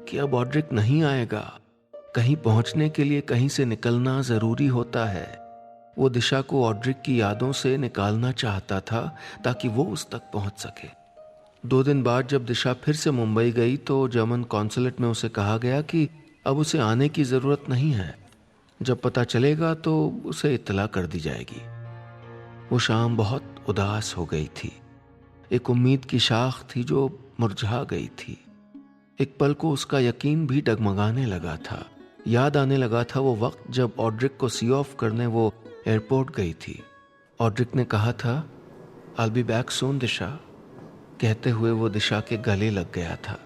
कि अब ऑड्रिक नहीं आएगा। कहीं पहुंचने के लिए कहीं से निकलना जरूरी होता है। वो दिशा को ऑड्रिक की यादों से निकालना चाहता था ताकि वो उस तक पहुंच सके। 2 दिन बाद जब दिशा फिर से मुंबई गई तो जर्मन कॉन्सुलेट में उसे कहा गया कि अब उसे आने की जरूरत नहीं है। जब पता चलेगा तो उसे इत्तला कर दी जाएगी। वो शाम बहुत उदास हो गई थी। एक उम्मीद की शाख थी जो मुरझा गई थी। एक पल को उसका यकीन भी डगमगाने लगा था। याद आने लगा था वो वक्त जब ऑड्रिक को सी ऑफ करने वो एयरपोर्ट गई थी। ऑड्रिक ने कहा था, "I'll be back soon दिशा।" कहते हुए वो दिशा के गले लग गया था।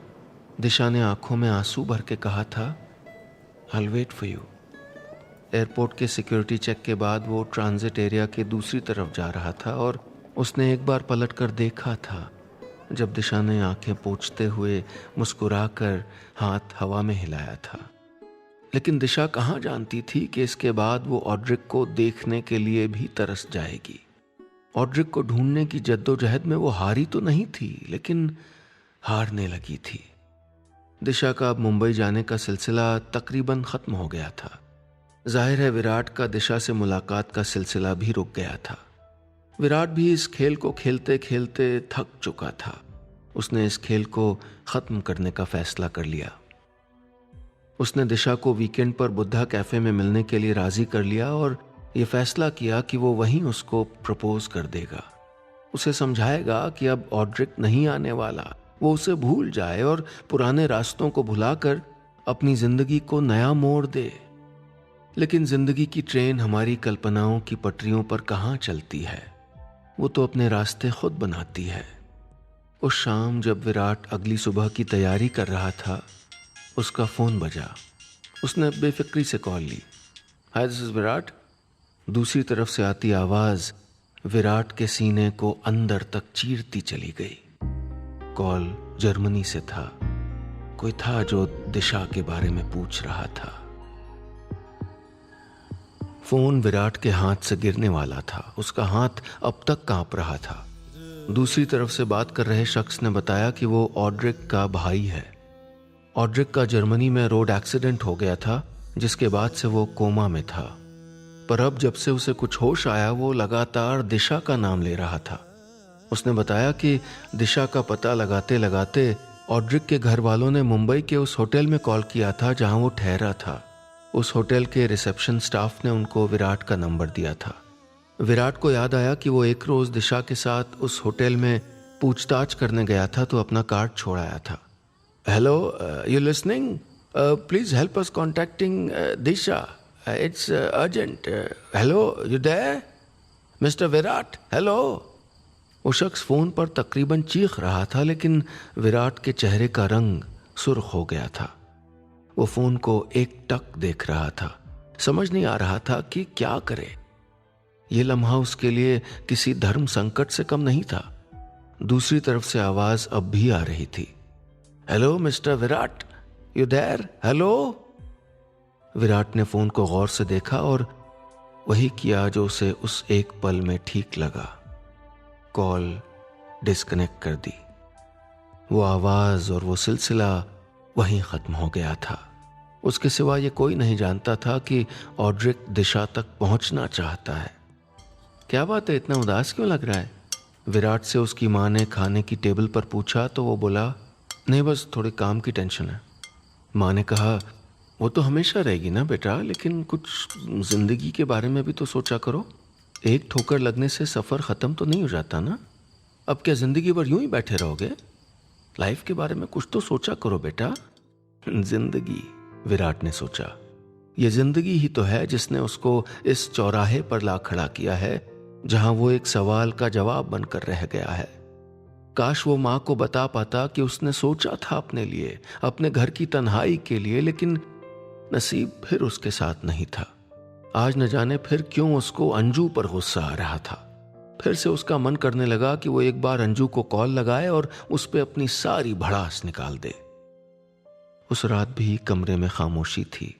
दिशा ने आंखों में आंसू भर के कहा था, "I'll wait for you।" Airport के सिक्योरिटी चेक के बाद वो ट्रांजिट एरिया के दूसरी तरफ जा रहा था और उसने एक बार पलट कर देखा था जब दिशा ने आंखें पोंछते हुए मुस्कुराकर हाथ हवा में हिलाया था। लेकिन दिशा कहाँ जानती थी कि इसके बाद वो ऑड्रिक को देखने के लिए भी तरस जाएगी। ऑड्रिक को ढूंढने की जद्दोजहद में वो हारी तो नहीं थी, लेकिन हारने लगी थी। दिशा का अब मुंबई जाने का सिलसिला तकरीबन खत्म हो गया था। जाहिर है विराट का दिशा से मुलाकात का सिलसिला भी रुक गया था। विराट भी इस खेल को खेलते खेलते थक चुका था। उसने इस खेल को खत्म करने का फैसला कर लिया। उसने दिशा को वीकेंड पर बुद्धा कैफे में मिलने के लिए राजी कर लिया और यह फैसला किया कि वो वहीं उसको प्रपोज कर देगा। उसे समझाएगा कि अब ऑड्रिक नहीं आने वाला, वो उसे भूल जाए और पुराने रास्तों को भुलाकर अपनी जिंदगी को नया मोड़ दे। लेकिन जिंदगी की ट्रेन हमारी कल्पनाओं की पटरियों पर कहाँ चलती है, वो तो अपने रास्ते खुद बनाती है। उस शाम जब विराट अगली सुबह की तैयारी कर रहा था, उसका फोन बजा। उसने बेफिक्री से कॉल ली। Hi, this is Virat. दूसरी तरफ से आती आवाज विराट के सीने को अंदर तक चीरती चली गई। कॉल जर्मनी से था। कोई था जो दिशा के बारे में पूछ रहा था। फोन विराट के हाथ से गिरने वाला था। उसका हाथ अब तक कांप रहा था। दूसरी तरफ से बात कर रहे शख्स ने बताया कि वो ऑड्रिक का भाई है। ऑड्रिक का जर्मनी में रोड एक्सीडेंट हो गया था, जिसके बाद से वो कोमा में था। पर अब जब से उसे कुछ होश आया, वो लगातार दिशा का नाम ले रहा था। उसने बताया कि दिशा का पता लगाते लगाते ऑड्रिक के घर वालों ने मुंबई के उस होटल में कॉल किया था जहां वो ठहरा था। उस होटल के रिसेप्शन स्टाफ ने उनको विराट का नंबर दिया था। विराट को याद आया कि वो एक रोज दिशा के साथ उस होटल में पूछताछ करने गया था तो अपना कार्ड छोड़ आया था। Hello, you listening? Please help us contacting Disha, it's urgent. Hello, you there? Mister Virat, hello. वो शख्स फोन पर तकरीबन चीख रहा था, लेकिन विराट के चेहरे का रंग सुर्ख हो गया था। वो फोन को एकटक देख रहा था। समझ नहीं आ रहा था कि क्या करे। ये लम्हा उसके लिए किसी धर्म संकट से कम नहीं था। दूसरी तरफ से आवाज अब भी आ रही थी। Hello mister Virat, you there? Hello. Virat ने फोन को गौर से देखा और वही किया जो उसे उस एक पल में ठीक लगा। कॉल डिस्कनेक्ट कर दी। वो आवाज और वो सिलसिला वहीं खत्म हो गया था। उसके सिवा ये कोई नहीं जानता था कि ऑड्रिक दिशा तक पहुंचना चाहता है। क्या बात है, इतना उदास क्यों लग रहा है? विराट से उसकी माँ ने खाने की टेबल पर पूछा तो वो बोला, नहीं बस थोड़े काम की टेंशन है। माँ ने कहा, वो तो हमेशा रहेगी ना बेटा, लेकिन कुछ जिंदगी के बारे में भी तो सोचा करो। एक ठोकर लगने से सफर खत्म तो नहीं हो जाता ना। अब क्या जिंदगी भर यूं ही बैठे रहोगे? लाइफ के बारे में कुछ तो सोचा करो बेटा। जिंदगी, विराट ने सोचा, ये जिंदगी ही तो है जिसने उसको इस चौराहे पर ला खड़ा किया है जहां वो एक सवाल का जवाब बनकर रह गया है। काश वो माँ को बता पाता कि उसने सोचा था अपने लिए, अपने घर की तन्हाई के लिए, लेकिन नसीब फिर उसके साथ नहीं था। आज न जाने फिर क्यों उसको अंजू पर गुस्सा आ रहा था। फिर से उसका मन करने लगा कि वो एक बार अंजू को कॉल लगाए और उस पे अपनी सारी भड़ास निकाल दे। उस रात भी कमरे में खामोशी थी।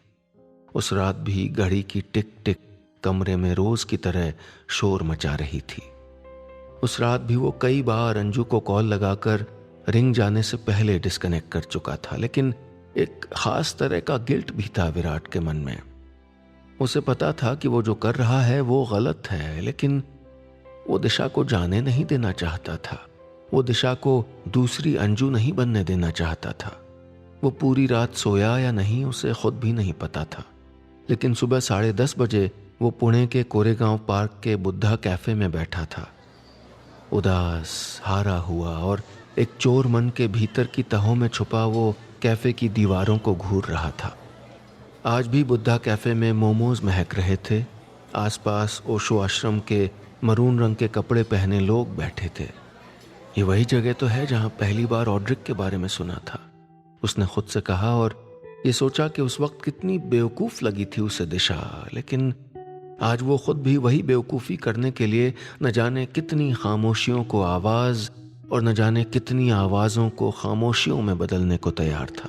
उस रात भी घड़ी की टिक टिक कमरे में रोज की तरह शोर मचा रही थी। उस रात भी वो कई बार अंजू को कॉल लगाकर रिंग जाने से पहले डिस्कनेक्ट कर चुका था, लेकिन एक खास तरह का गिल्ट भी था विराट के मन में। उसे पता था कि वो जो कर रहा है वो गलत है, लेकिन वो दिशा को जाने नहीं देना चाहता था। वो दिशा को दूसरी अंजू नहीं बनने देना चाहता था। वो पूरी रात सोया या नहीं उसे खुद भी नहीं पता था, लेकिन सुबह 10:30 बजे वो पुणे के कोरेगांव पार्क के बुद्धा कैफे में बैठा था, उदास, हारा हुआ, और एक चोर मन के भीतर की तहों में छुपा वो कैफे की दीवारों को घूर रहा था। आज भी बुद्धा कैफे में मोमोज महक रहे थे। आसपास ओशो आश्रम के मरून रंग के कपड़े पहने लोग बैठे थे। ये वही जगह तो है जहां पहली बार ऑड्रिक के बारे में सुना था, उसने खुद से कहा, और ये सोचा कि उस वक्त कितनी बेवकूफ लगी थी उसे दिशा। लेकिन आज वो खुद भी वही बेवकूफ़ी करने के लिए न जाने कितनी खामोशियों को आवाज़ और न जाने कितनी आवाज़ों को खामोशियों में बदलने को तैयार था।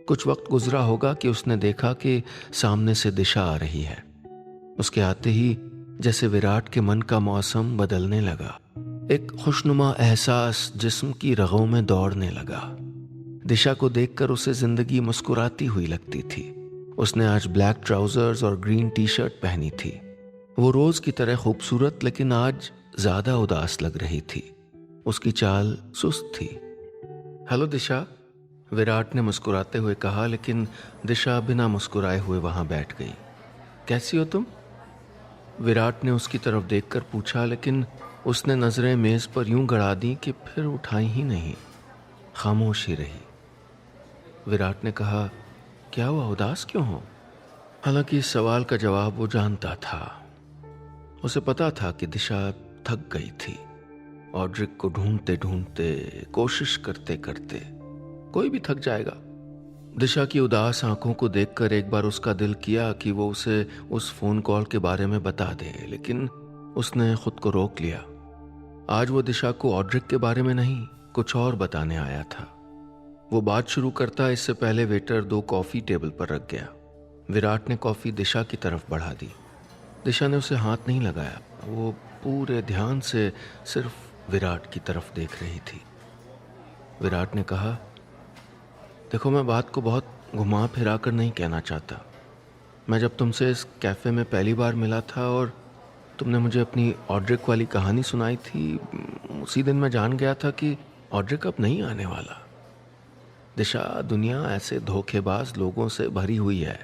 कुछ वक्त गुजरा होगा कि उसने देखा कि सामने से दिशा आ रही है। उसके आते ही जैसे विराट के मन का मौसम बदलने लगा। एक खुशनुमा एहसास जिस्म की रगों में दौड़ने लगा। दिशा को देखकर उसे जिंदगी मुस्कुराती हुई लगती थी। उसने आज ब्लैक ट्राउजर्स और ग्रीन टी शर्ट पहनी थी। वो रोज की तरह खूबसूरत, लेकिन आज ज्यादा उदास लग रही थी। उसकी चाल सुस्त थी। हेलो दिशा, विराट ने मुस्कुराते हुए कहा, लेकिन दिशा बिना मुस्कुराए हुए वहां बैठ गई। कैसी हो तुम? विराट ने उसकी तरफ देखकर पूछा, लेकिन उसने नजरें मेज पर यूं गड़ा दी कि फिर उठाई ही नहीं, खामोश ही रही। विराट ने कहा, क्या हुआ, उदास क्यों हो? हालांकि इस सवाल का जवाब वो जानता था। उसे पता था कि दिशा थक गई थी। ऑड्रिक को ढूंढते ढूंढते, कोशिश करते करते। कोई भी थक जाएगा। दिशा की उदास आंखों को देखकर एक बार उसका दिल किया कि वो उसे उस फोन कॉल के बारे में बता दे, लेकिन उसने खुद को रोक लिया। आज वो दिशा को ऑड्रिक के बारे में नहीं, कुछ और बताने आया था। वो बात शुरू करता इससे पहले वेटर 2 कॉफी टेबल पर रख गया। विराट ने कॉफी दिशा की तरफ बढ़ा दी। दिशा ने उसे हाथ नहीं लगाया। वो पूरे ध्यान से सिर्फ विराट की तरफ देख रही थी। विराट ने कहा, देखो, मैं बात को बहुत घुमा फिरा कर नहीं कहना चाहता। मैं जब तुमसे इस कैफ़े में पहली बार मिला था और तुमने मुझे अपनी ऑड्रिक वाली कहानी सुनाई थी, उसी दिन मैं जान गया था कि ऑड्रिक अब नहीं आने वाला। दिशा, दुनिया ऐसे धोखेबाज लोगों से भरी हुई है,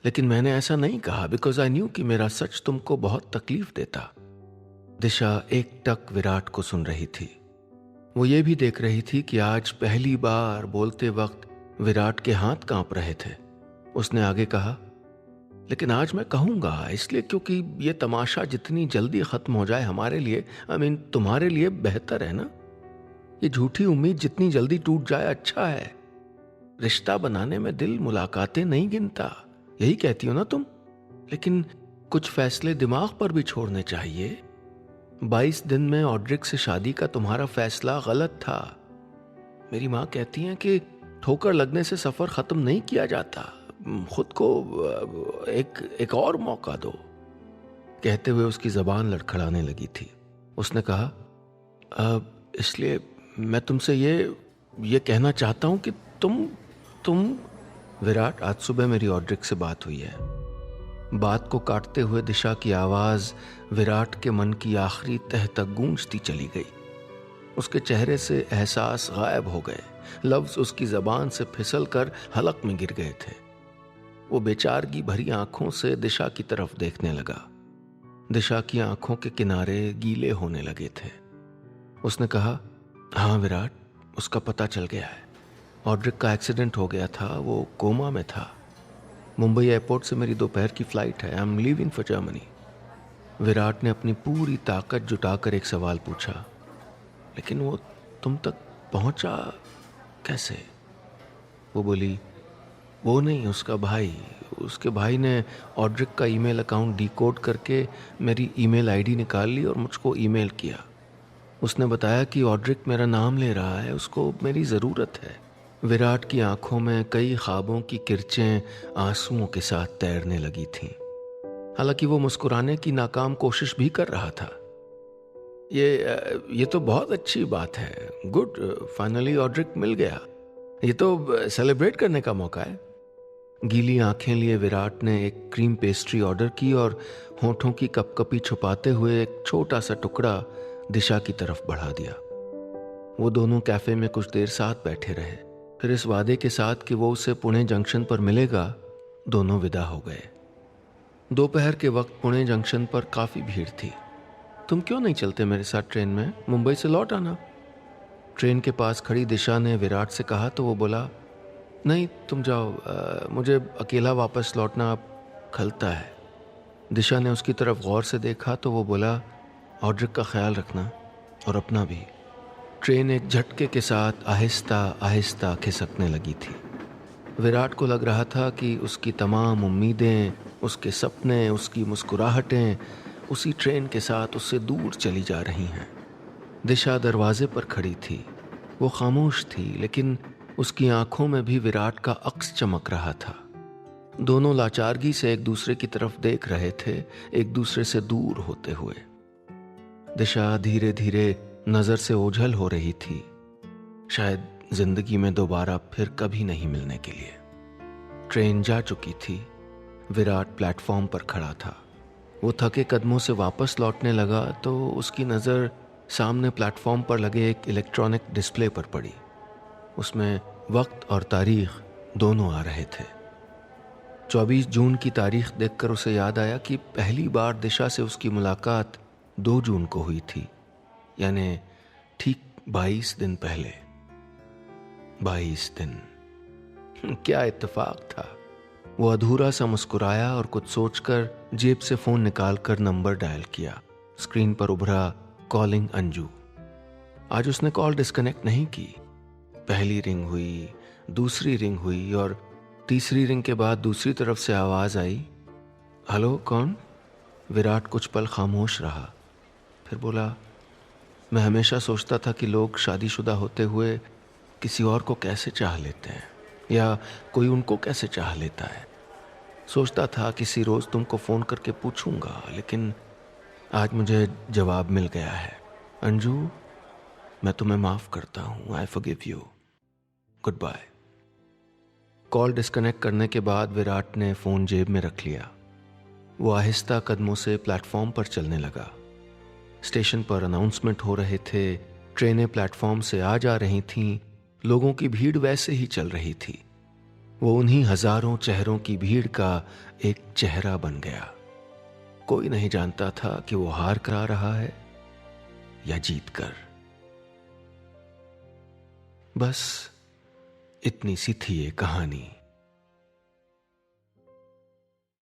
लेकिन मैंने ऐसा नहीं कहा बिकॉज आई न्यू कि मेरा सच तुमको बहुत तकलीफ देता। दिशा एक टक विराट को सुन रही थी। वो ये भी देख रही थी कि आज पहली बार बोलते वक्त विराट के हाथ कांप रहे थे। उसने आगे कहा, लेकिन आज मैं कहूंगा इसलिए क्योंकि ये तमाशा जितनी जल्दी खत्म हो जाए हमारे लिए, तुम्हारे लिए बेहतर है ना। ये झूठी उम्मीद जितनी जल्दी टूट जाए अच्छा है। रिश्ता बनाने में दिल मुलाकातें नहीं गिनता, यही कहती हो ना तुम। लेकिन कुछ फैसले दिमाग पर भी छोड़ने चाहिए। 22 दिन में ऑड्रिक से शादी का तुम्हारा फैसला गलत था। मेरी माँ कहती हैं कि ठोकर लगने से सफर खत्म नहीं किया जाता, खुद को एक और मौका दो। कहते हुए उसकी जबान लड़खड़ाने लगी थी। उसने कहा, इसलिए मैं तुमसे ये कहना चाहता हूं कि तुम विराट, आज सुबह मेरी ऑड्रिक से बात हुई है। बात को काटते हुए दिशा की आवाज विराट के मन की आखिरी तह तक गूंजती चली गई। उसके चेहरे से एहसास गायब हो गए। लफ्ज उसकी जबान से फिसल कर हलक में गिर गए थे। वो बेचारगी भरी आंखों से दिशा की तरफ देखने लगा। दिशा की आंखों के किनारे गीले होने लगे थे। उसने कहा, हाँ विराट, उसका पता चल गया है। ऑड्रिक का एक्सीडेंट हो गया था, वो कोमा में था। मुंबई एयरपोर्ट से मेरी दोपहर की फ्लाइट है। I am leaving for Germany. Virat ने अपनी पूरी ताकत जुटाकर एक सवाल पूछा, लेकिन वो तुम तक पहुंचा कैसे? वो बोली, वो नहीं, उसका भाई। उसके भाई ने ऑड्रिक का ईमेल अकाउंट डिकोड करके मेरी ईमेल आईडी निकाल ली और मुझको ईमेल किया। उसने बताया कि ऑड्रिक मेरा नाम ले रहा है, उसको मेरी ज़रूरत है। विराट की आंखों में कई ख्वाबों की किरचें आंसुओं के साथ तैरने लगी थीं। हालांकि वो मुस्कुराने की नाकाम कोशिश भी कर रहा था। ये तो बहुत अच्छी बात है। गुड, फाइनली ऑड्रिक मिल गया। ये तो सेलिब्रेट करने का मौका है। गीली आंखें लिए विराट ने एक क्रीम पेस्ट्री ऑर्डर की और होठों की कपकपी छुपाते हुए एक छोटा सा टुकड़ा दिशा की तरफ बढ़ा दिया। वो दोनों कैफे में कुछ देर साथ बैठे रहे। फिर इस वादे के साथ कि वो उसे पुणे जंक्शन पर मिलेगा, दोनों विदा हो गए। दोपहर के वक्त पुणे जंक्शन पर काफी भीड़ थी। तुम क्यों नहीं चलते मेरे साथ ट्रेन में? मुंबई से लौट आना। ट्रेन के पास खड़ी दिशा ने विराट से कहा तो वो बोला, नहीं तुम जाओ, मुझे अकेला वापस लौटना अब खलता है। दिशा ने उसकी तरफ गौर से देखा तो वो बोला, ऑड्रिक का ख्याल रखना और अपना भी। ट्रेन एक झटके के साथ आहिस्ता आहिस्ता खिसकने लगी थी। विराट को लग रहा था कि उसकी तमाम उम्मीदें, उसके सपने, उसकी मुस्कुराहटें उसी ट्रेन के साथ उससे दूर चली जा रही हैं। दिशा दरवाजे पर खड़ी थी। वो खामोश थी, लेकिन उसकी आंखों में भी विराट का अक्स चमक रहा था। दोनों लाचारगी से एक दूसरे की तरफ देख रहे थे, एक दूसरे से दूर होते हुए। दिशा धीरे धीरे नजर से ओझल हो रही थी, शायद जिंदगी में दोबारा फिर कभी नहीं मिलने के लिए। ट्रेन जा चुकी थी। विराट प्लेटफॉर्म पर खड़ा था। वो थके कदमों से वापस लौटने लगा तो उसकी नज़र सामने प्लेटफॉर्म पर लगे एक इलेक्ट्रॉनिक डिस्प्ले पर पड़ी। उसमें वक्त और तारीख दोनों आ रहे थे। 24 जून की तारीख देखकर उसे याद आया कि पहली बार दिशा से उसकी मुलाकात 2 जून को हुई थी, यानी ठीक 22 दिन पहले। 22 दिन, क्या इत्तेफाक था। वो अधूरा सा मुस्कुराया और कुछ सोचकर जेब से फोन निकालकर नंबर डायल किया। स्क्रीन पर उभरा कॉलिंग अंजू। आज उसने कॉल डिस्कनेक्ट नहीं की। पहली रिंग हुई, दूसरी रिंग हुई और तीसरी रिंग के बाद दूसरी तरफ से आवाज आई, हेलो कौन? विराट कुछ पल खामोश रहा, फिर बोला, मैं हमेशा सोचता था कि लोग शादीशुदा होते हुए किसी और को कैसे चाह लेते हैं, या कोई उनको कैसे चाह लेता है। सोचता था किसी रोज तुमको फोन करके पूछूंगा, लेकिन आज मुझे जवाब मिल गया है। अंजू, मैं तुम्हें माफ करता हूं। I forgive you. Goodbye. Call disconnect करने के बाद विराट ने फोन जेब में रख लिया। वो आहिस्ता कदमों से प्लेटफॉर्म पर चलने लगा। स्टेशन पर अनाउंसमेंट हो रहे थे, ट्रेनें प्लेटफॉर्म से आ जा रही थीं, लोगों की भीड़ वैसे ही चल रही थी। वो उन्हीं हजारों चेहरों की भीड़ का एक चेहरा बन गया। कोई नहीं जानता था कि वो हार कर आ रहा है या जीत कर। बस इतनी सी थी ये कहानी।